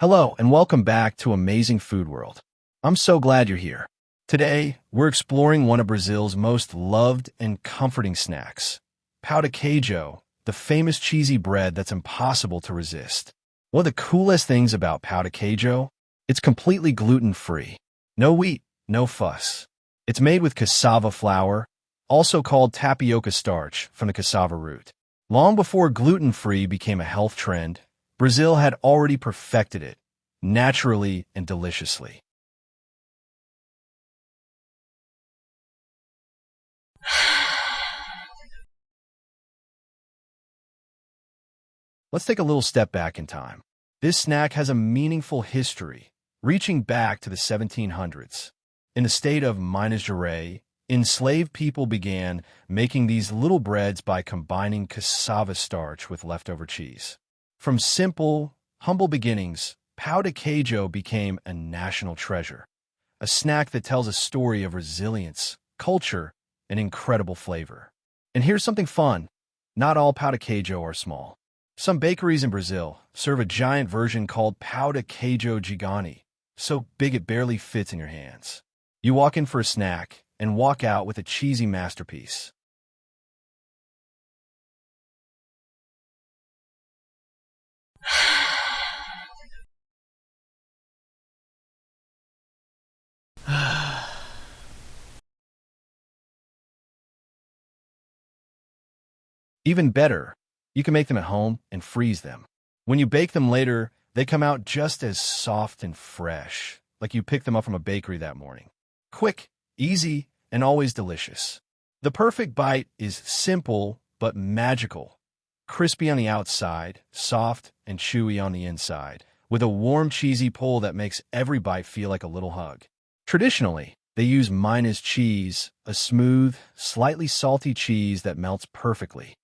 Hello, and welcome back to Amazing Food World. I'm so glad you're here. Today, we're exploring one of Brazil's most loved and comforting snacks, pão de queijo, the famous cheesy bread that's impossible to resist. One of the coolest things about pão de queijo, it's completely gluten-free. No wheat, no fuss. It's made with cassava flour, also called tapioca starch from the cassava root. Long before gluten-free became a health trend, Brazil had already perfected it, naturally and deliciously. Let's take a little step back in time. This snack has a meaningful history, reaching back to the 1700s. In the state of Minas Gerais, enslaved people began making these little breads by combining cassava starch with leftover cheese. From simple, humble beginnings, pão de queijo became a national treasure, a snack that tells a story of resilience, culture, and incredible flavor. And here's something fun. Not all pão de queijo are small. Some bakeries in Brazil serve a giant version called pão de queijo gigante, so big it barely fits in your hands. You walk in for a snack and walk out with a cheesy masterpiece. Even better, you can make them at home and freeze them. When you bake them later, they come out just as soft and fresh, like you picked them up from a bakery that morning. Quick, easy, and always delicious. The perfect bite is simple but magical. Crispy on the outside, soft and chewy on the inside, with a warm cheesy pull that makes every bite feel like a little hug. Traditionally, they use Minas cheese, a smooth, slightly salty cheese that melts perfectly.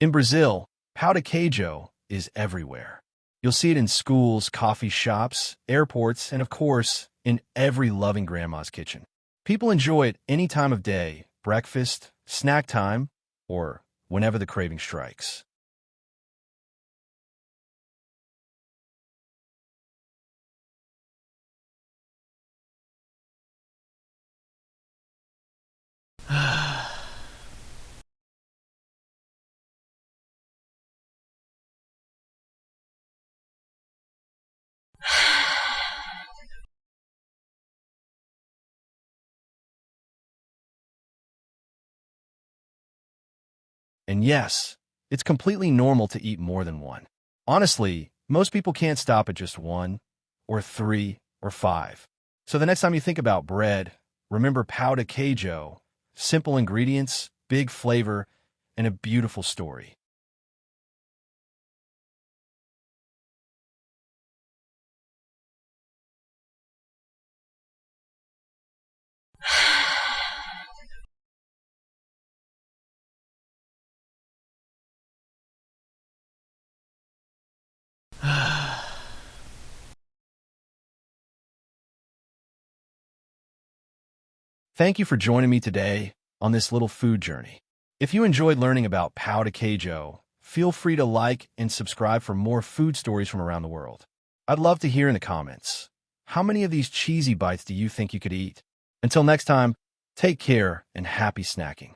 In Brazil, pão de queijo is everywhere. You'll see it in schools, coffee shops, airports, and of course, in every loving grandma's kitchen. People enjoy it any time of day, breakfast, snack time, or whenever the craving strikes. And yes, it's completely normal to eat more than one. Honestly, most people can't stop at just one, or three, or five. So the next time you think about bread, remember pão de queijo, simple ingredients, big flavor, and a beautiful story. Thank you for joining me today on this little food journey. If you enjoyed learning about pão de queijo, feel free to like and subscribe for more food stories from around the world. I'd love to hear in the comments, how many of these cheesy bites do you think you could eat? Until next time, take care and happy snacking.